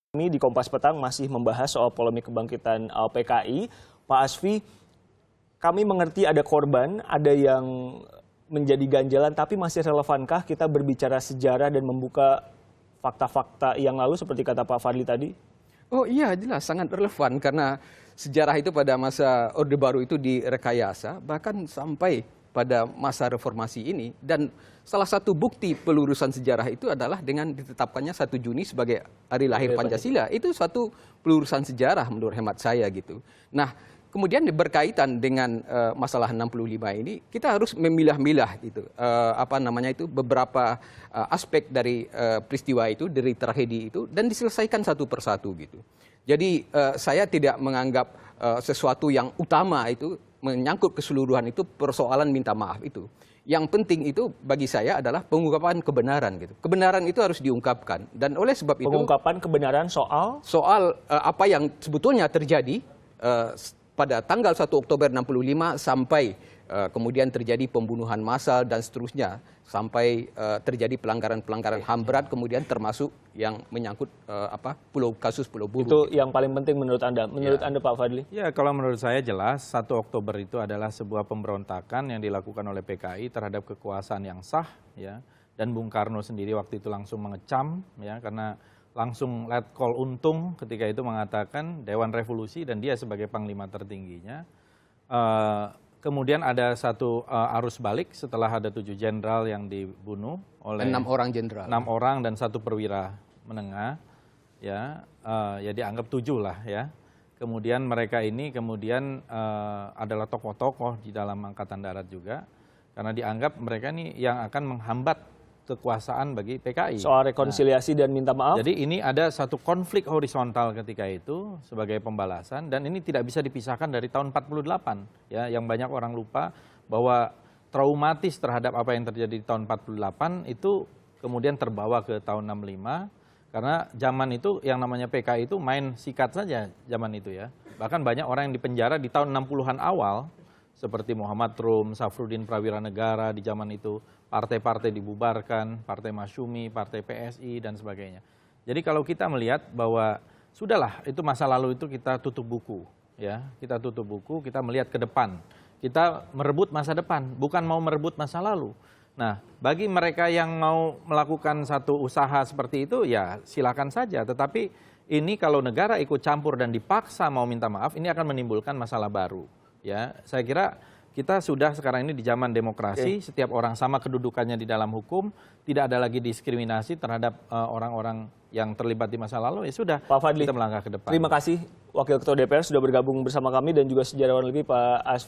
Kami di Kompas Petang masih membahas soal polemik kebangkitan PKI. Pak Asfi, kami mengerti ada korban, ada yang menjadi ganjalan, tapi masih relevankah kita berbicara sejarah dan membuka fakta-fakta yang lalu seperti kata Pak Fadli tadi? Oh iya, jelas sangat relevan karena sejarah itu pada masa Orde Baru itu direkayasa, bahkan sampai pada masa reformasi ini. Dan salah satu bukti pelurusan sejarah itu adalah dengan ditetapkannya 1 Juni sebagai hari lahir Pancasila. Itu suatu pelurusan sejarah menurut hemat saya gitu. Nah, kemudian berkaitan dengan masalah 65 ini, kita harus memilah-milah gitu, beberapa aspek dari peristiwa itu, dari tragedi itu, dan diselesaikan satu persatu gitu. Jadi saya tidak menganggap sesuatu yang utama itu menyangkut keseluruhan itu persoalan minta maaf itu. Yang penting itu bagi saya adalah pengungkapan kebenaran gitu. Kebenaran itu harus diungkapkan, dan oleh sebab itu pengungkapan kebenaran soal apa yang sebetulnya terjadi pada tanggal 1 Oktober 65 sampai kemudian terjadi pembunuhan massal dan seterusnya, sampai terjadi pelanggaran-pelanggaran HAM berat, kemudian termasuk yang menyangkut kasus Pulau Buru. Itu yang paling penting menurut Anda. Menurut Anda Pak Fadli? Ya, kalau menurut saya jelas 1 Oktober itu adalah sebuah pemberontakan yang dilakukan oleh PKI terhadap kekuasaan yang sah, ya. Dan Bung Karno sendiri waktu itu langsung mengecam, ya, karena langsung let call Untung ketika itu mengatakan Dewan Revolusi dan dia sebagai panglima tertingginya. Kemudian ada satu arus balik setelah ada 7 jenderal yang dibunuh oleh 6 orang jenderal. 6 orang dan 1 perwira menengah, ya, ya dianggap 7 lah ya. Kemudian mereka ini kemudian adalah tokoh-tokoh di dalam Angkatan Darat juga, karena dianggap mereka ini yang akan menghambat kekuasaan bagi PKI. Soal rekonsiliasi dan minta maaf. Jadi ini ada satu konflik horizontal ketika itu sebagai pembalasan, dan ini tidak bisa dipisahkan dari tahun 48, ya, yang banyak orang lupa bahwa traumatis terhadap apa yang terjadi di tahun 48 itu kemudian terbawa ke tahun 65, karena zaman itu yang namanya PKI itu main sikat saja zaman itu ya. Bahkan banyak orang yang dipenjara di tahun 60-an awal seperti Muhammad Rum, Safruddin Prawira Negara di zaman itu. Partai-partai dibubarkan, Partai Masyumi, Partai PSI, dan sebagainya. Jadi kalau kita melihat bahwa sudahlah, itu masa lalu itu kita tutup buku, ya, kita tutup buku, kita melihat ke depan, kita merebut masa depan, bukan mau merebut masa lalu. Nah, bagi mereka yang mau melakukan satu usaha seperti itu, ya silakan saja. Tetapi ini kalau negara ikut campur dan dipaksa mau minta maaf, ini akan menimbulkan masalah baru. Ya, saya kira kita sudah sekarang ini di zaman demokrasi, setiap orang sama kedudukannya di dalam hukum, tidak ada lagi diskriminasi terhadap orang-orang yang terlibat di masa lalu, ya sudah, Pak Fadli, kita melangkah ke depan. Terima kasih Wakil Ketua DPR sudah bergabung bersama kami dan juga sejarawan LIPI Pak Asfi.